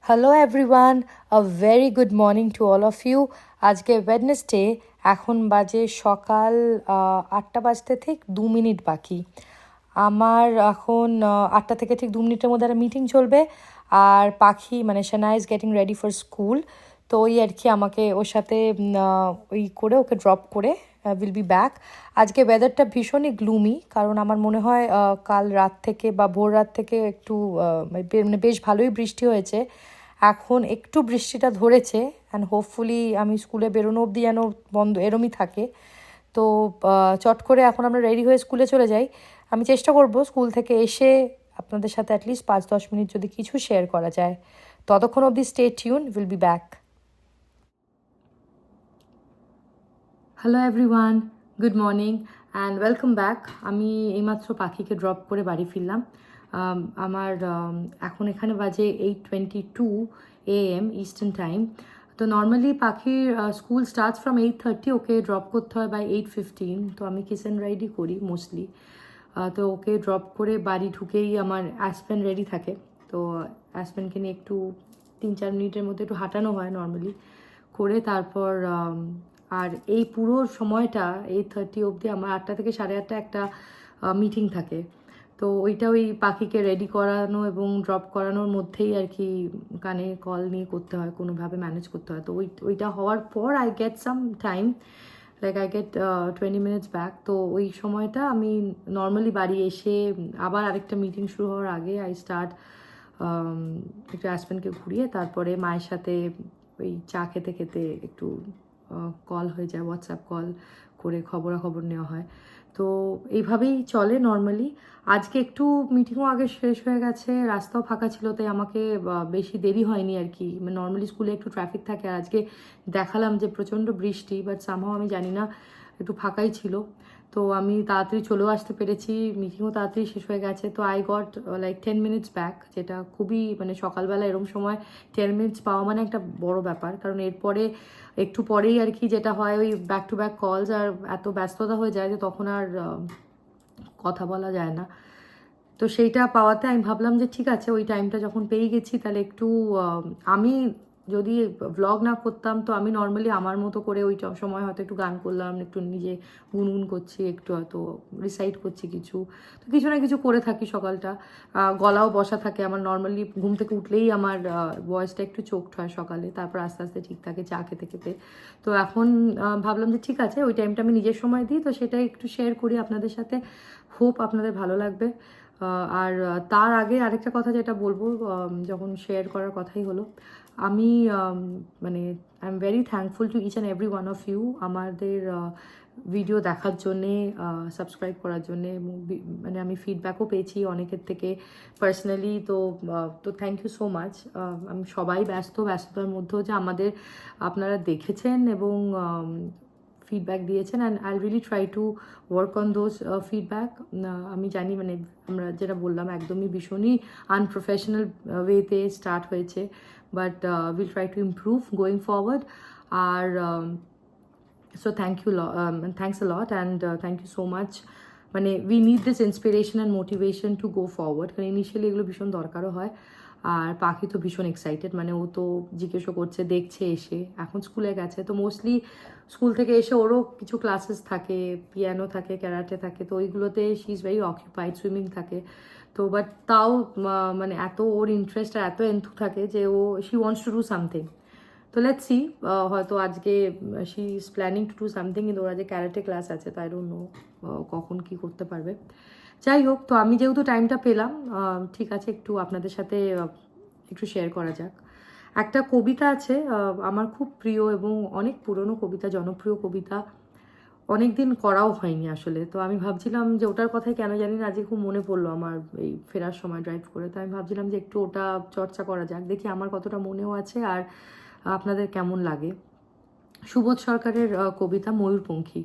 Hello everyone, a very good morning to all of you. আজকে Wednesday, এখন বাজে সকাল ৮টা বাজতে ঠিক ২ মিনিট বাকি। আমার এখন ৮টা থেকে ঠিক ২ মিনিটের মধ্যে একটা মিটিং চলবে। আর পাখি মানে Sana is getting ready for school. তো ওই আর কি আমাকে ওর সাথে ওই করে ওকে ড্রপ করে উইল বি ব্যাক। আজকে ওয়েদারটা ভীষণই গ্লুমি, কারণ আমার মনে হয় কাল রাত থেকে বা ভোর রাত থেকে একটু মানে বেশ ভালোই বৃষ্টি হয়েছে। এখন একটু বৃষ্টিটা ধরেছে অ্যান্ড হোপফুলি আমি স্কুলে বেরোনো অবধি যেন বন্ধ এরমই থাকে। তো চট করে এখন আমরা রেডি হয়ে স্কুলে চলে যাই। আমি চেষ্টা করব স্কুল থেকে এসে আপনাদের সাথে অ্যাটলিস্ট ৫-১০ মিনিট যদি কিছু শেয়ার করা যায়। ততক্ষণ অবধি stay tune, will be back. Hello everyone, good morning and welcome back. আমি এইমাত্র পাখিকে ড্রপ করে বাড়ি ফিরলাম। আমার এখন এখানে বাজে 8:22 AM ইস্টার্ন টাইম। তো নর্মালি পাখির school starts from 8:30, okay drop করতে হয় বাই 8:15। তো আমি কিস অ্যান্ড রাইডই করি মোস্টলি। তো ওকে ড্রপ করে বাড়ি ঢুকেই আমার অ্যাসপেন রেডি থাকে। তো অ্যাসপেনকে নিয়ে একটু ৩-৪ মিনিটের মধ্যে একটু হাঁটানো হয় নর্মালি করে। তারপর আর এই পুরো সময়টা 8:30 অবধি আমার ৮টা থেকে ৮:30 একটা মিটিং থাকে। তো ওই পাখিকে রেডি করানো এবং ড্রপ করানোর মধ্যেই আর কি কানে কল নিয়ে করতে হয়, কোনোভাবে ম্যানেজ করতে হয়। তো ওইটা হওয়ার পর I get some time, like I get 20 minutes back. তো ওই সময়টা আমি নর্মালি বাড়ি এসে আবার আরেকটা মিটিং শুরু হওয়ার আগে আই স্টার্ট একটু অ্যাসপেনকে ঘুরিয়ে তারপরে মায়ের সাথে ওই চা খেতে খেতে একটু কল হয়ে যায়, হোয়াটসঅ্যাপ কল করে খবরাখবর নেওয়া হয়। তো এইভাবেই চলে নর্মালি। আজকে একটু মিটিংও আগে শেষ হয়ে গেছে, রাস্তাও ফাঁকা ছিল, তাই আমাকে বেশি দেরি হয়নি আর কি। মানে নর্মালি স্কুলে একটু ট্রাফিক থাকে, আর আজকে দেখালাম যে প্রচণ্ড বৃষ্টি, বাট সামহাও আমি জানি না একটু ফাঁকাই ছিল। তো আমি তাড়াতাড়ি চলেও আসতে পেরেছি, মিটিংও তাড়াতাড়ি শেষ হয়ে গেছে। তো I got like 10 minutes back, যেটা খুবই মানে সকালবেলা এরম সময় 10 মিনিটস পাওয়া মানে একটা বড় ব্যাপার। কারণ এরপরে একটু পরেই আর কি যেটা হয়, ওই ব্যাক টু ব্যাক কলস, আর এত ব্যস্ততা হয়ে যায় যে তখন আর কথা বলা যায় না। তো সেইটা পাওয়াতে আমি ভাবলাম যে ঠিক আছে, ওই টাইমটা যখন পেয়ে গেছি তাহলে একটু আমি যদি ভ্লগ না করতাম তো আমি নর্মালি আমার মতো করে ওই সময় হয়তো একটু গান করলাম, একটু নিজে গুনগুন করছি, একটু হয়তো রিসাইট করছি কিছু। তো কিছু না কিছু করে থাকি সকালটা। গলাও বসা থাকে আমার, নর্মালি ঘুম থেকে উঠলেই আমার ভয়েসটা একটু চোখড হয় সকালে, তারপর আস্তে আস্তে ঠিক থাকে চা খেতে খেতে। তো এখন ভাবলাম যে ঠিক আছে, ওই টাইমটা আমি নিজের সময় দিই, তো সেটাই একটু শেয়ার করি আপনাদের সাথে। হোপ আপনাদের ভালো লাগবে। আর তার আগে আরেকটা কথা যেটা বলবো, যখন শেয়ার করার কথাই হলো, আমি মানে I am very thankful to each and every one of you আমাদের ভিডিও দেখার জন্যে, সাবস্ক্রাইব করার জন্যে। মানে আমি ফিডব্যাকও পেয়েছি অনেকের থেকে পার্সোনালি। তো থ্যাংক ইউ সো মাচ। আমি সবাই ব্যস্ততার মধ্যেও যে আমাদের আপনারা দেখেছেন এবং ফিডব্যাক দিয়েছেন, and I really try to work on those feedback. আমি জানি মানে আমরা যেটা বললাম একদমই ভীষণই আনপ্রফেশনাল ওয়েতে স্টার্ট হয়েছে, but will try to improve going forward. আর so thanks a lot and thank you so much. মানে we need this inspiration and motivation to go forward, কারণ ইনিশিয়ালি এগুলো ভীষণ দরকারও হয়। আর পাখি তো ভীষণ এক্সাইটেড, মানে ও তো জিজ্ঞেসও করছে, দেখছে এসে, এখন স্কুলে গেছে তো মোস্টলি স্কুল থেকে এসে ওরও কিছু ক্লাসেস থাকে, পিয়ানো থাকে, ক্যারাটে থাকে, তো ওইগুলোতে she is very occupied, swimming থাকে। তো বাট তাও মানে এত ওর ইন্টারেস্ট আর এত এন্থু থাকে যে ও she wants to do something. তো লেটস সি, হয়তো আজকে she is planning to do something, কিন্তু ওর আজকে ক্যারাটে ক্লাস আছে, তো আই ডোন্ট নো কখন কি করতে পারবে। যাই হোক, তো আমি যেহেতু টাইমটা পেলাম, ঠিক আছে একটু আপনাদের সাথে একটু শেয়ার করা যাক। একটা কবিতা আছে আমার খুব প্রিয় এবং অনেক পুরনো কবিতা, জনপ্রিয় কবিতা, অনেক দিন করাও হয়নি আসলে। তো আমি ভাবছিলাম যে ওটার কথাই কেন জানি না আজকে খুব মনে পড়লো আমার এই ফেরার সময় ড্রাইভ করে। তো আমি ভাবছিলাম যে একটু ওটা চর্চা করা যাক, দেখি আমার কতটা মনেও আছে আর আপনাদের কেমন লাগে। সুবোধ সরকারের কবিতা ময়ূরপঙ্খী।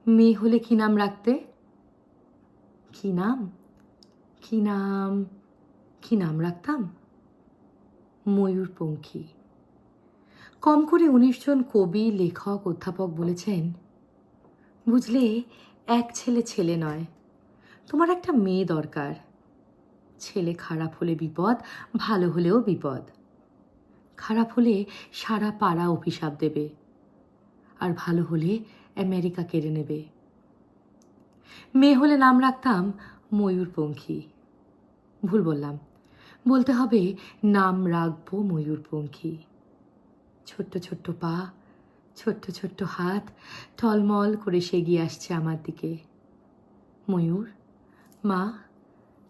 মেয়ে হলে কি নাম রাখতে? কি নাম? কি নাম? কি নাম রাখতাম? ময়ূরপঙ্খী। কম করে ১৯ জন কবি, লেখক, অধ্যাপক বলেছেন, বুঝলে, এক ছেলে ছেলে নয়, তোমার একটা মেয়ে দরকার। ছেলে খারাপ হলে বিপদ, ভালো হলেও বিপদ। খারাপ হলে সারা পাড়া অভিশাপ দেবে, আর ভালো হলে আমেরিকা কেড়ে নেবে। মেয়ে হলে নাম রাখতাম ময়ূরপঙ্খী। ভুল বললাম, বলতে হবে নাম রাখবো ময়ূরপঙ্খী। ছোট্ট ছোট্ট পা, ছোট্ট ছোট্ট হাত টলমল করে সেগিয়ে আসছে আমার দিকে। ময়ূর, মা,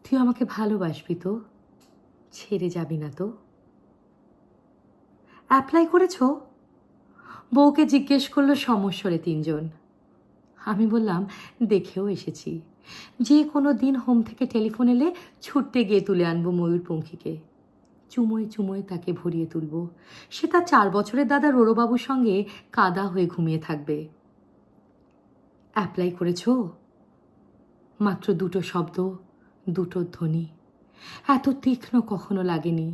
তুই আমাকে ভালোবাসবি তো? ছেড়ে যাবি না তো? অ্যাপ্লাই করেছ? বউকে জিজ্ঞেস করলো সমস্বরে তিনজন। আমি বললাম দেখেও এসেছি, যে কোনো দিন হোম থেকে টেলিফোন এলে ছুটতে গিয়ে তুলে আনবো ময়ূরপঙ্খীকে। চুমোয় চুমোয় তাকে ভরিয়ে তুলব। সে তার 4 বছরের দাদা রোরবাবুর সঙ্গে কাদা হয়ে ঘুমিয়ে থাকবে। অ্যাপ্লাই করেছ? মাত্র 2টো শব্দ, 2টো ধ্বনি, এত তীক্ষ্ণ কখনো লাগেনি।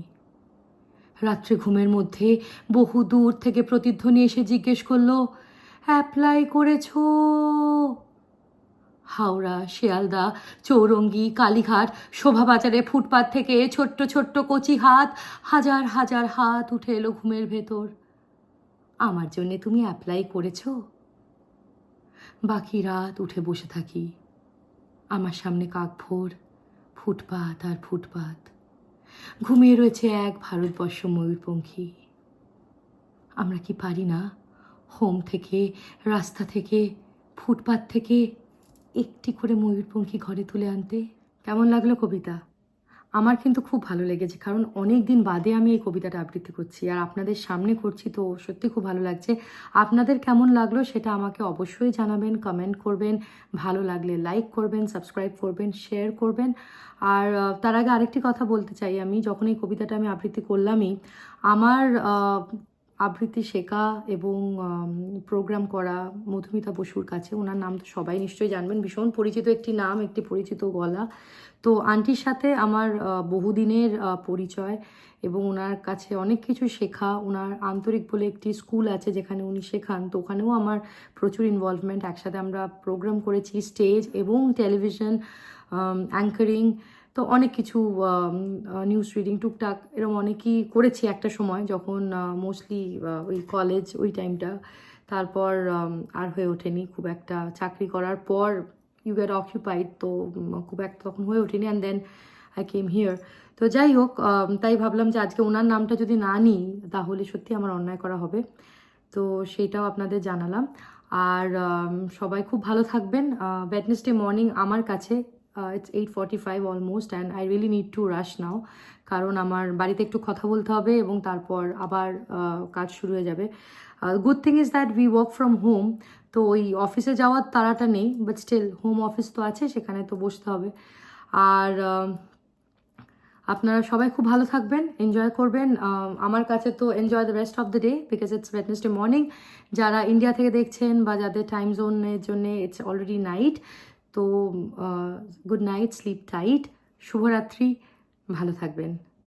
রাত্রে ঘুমের মধ্যে বহু দূর থেকে প্রতিধ্বনি এসে জিজ্ঞেস করলো, অ্যাপ্লাই করেছ? হাওড়া, শিয়ালদা, চৌরঙ্গি, কালীঘাট, শোভাবাজারে ফুটপাত থেকে ছোট্ট ছোট্ট কচি হাত, হাজার হাজার হাত উঠে এলো ঘুমের ভেতর। আমার জন্যে তুমি অ্যাপ্লাই করেছ? বাকি রাত উঠে বসে থাকি। আমার সামনে কাকভোর, ফুটপাত আর ফুটপাত। ঘুমিয়ে রয়েছে এক ভারতবর্ষ ময়ূরপঙ্খী। আমরা কি পারি না হোম থেকে, রাস্তা থেকে, ফুটপাত থেকে একটি করে ময়ূরপঙ্খী ঘরে তুলে আনতে? কেমন লাগলো কবিতা? আমার কিন্তু খুব ভালো লেগেছে, কারণ অনেক দিন বাদে আমি এই কবিতাটা আবৃত্তি করছি আর আপনাদের সামনে করছি, তো সত্যি খুব ভালো লাগছে। আপনাদের কেমন লাগলো সেটা আমাকে অবশ্যই জানাবেন, কমেন্ট করবেন, ভালো লাগলে লাইক করবেন, সাবস্ক্রাইব করবেন, শেয়ার করবেন। আর তার আগে আরেকটি কথা বলতে চাই, আমি যখন এই কবিতাটা আমি আবৃত্তি করলামই, আমার আবৃত্তি শেখা এবং প্রোগ্রাম করা মধুমিতা বসুর কাছে। ওনার নাম তো সবাই নিশ্চয়ই জানবেন, ভীষণ পরিচিত একটি নাম, একটি পরিচিত গলা। তো আন্টির সাথে আমার বহুদিনের পরিচয় এবং ওনার কাছে অনেক কিছু শেখা। ওনার আন্তরিক বলে একটি স্কুল আছে যেখানে উনি শেখান, তো ওখানেও আমার প্রচুর ইনভলভমেন্ট। একসাথে আমরা প্রোগ্রাম করেছি, স্টেজ এবং টেলিভিশন, অ্যাঙ্কারিং, তো অনেক কিছু, নিউজ রিডিং টুকটাক এরকম অনেকই করেছি একটা সময়, যখন মোস্টলি ওই কলেজ ওই টাইমটা। তারপর আর হয়ে ওঠেনি খুব একটা, চাকরি করার পর ইউ গেট অকুপাইড, তো খুব একটা তখন হয়ে ওঠেনি। And then I came here. তো যাই হোক, তাই ভাবলাম যে আজকে ওনার নামটা যদি না নিই তাহলে সত্যি আমার অন্যায় করা হবে, তো সেইটাও আপনাদের জানালাম। আর সবাই খুব ভালো থাকবেন। ওয়েডনেসডে মর্নিং আমার কাছে it's 8:45 almost, and I really need to rush now, কারণ আমার বাড়িতে একটু কথা বলতে হবে এবং তারপর আবার কাজ শুরু হয়ে যাবে। Good thing is that we work from home, তো ওই অফিসে যাওয়ার তাড়াটা নেই, বাট স্টিল হোম অফিস তো আছে, সেখানে তো বসতে হবে। আর আপনারা সবাই খুব ভালো থাকবেন, এনজয় করবেন। আমার কাছে তো enjoy the rest of the day because it's Wednesday morning. যারা ইন্ডিয়া থেকে দেখছেন বা যাদের টাইম জোনের জন্য ইটস অলরেডি নাইট, তো গুড নাইট, স্লিপ টাইট, শুভরাত্রি, ভালো থাকবেন।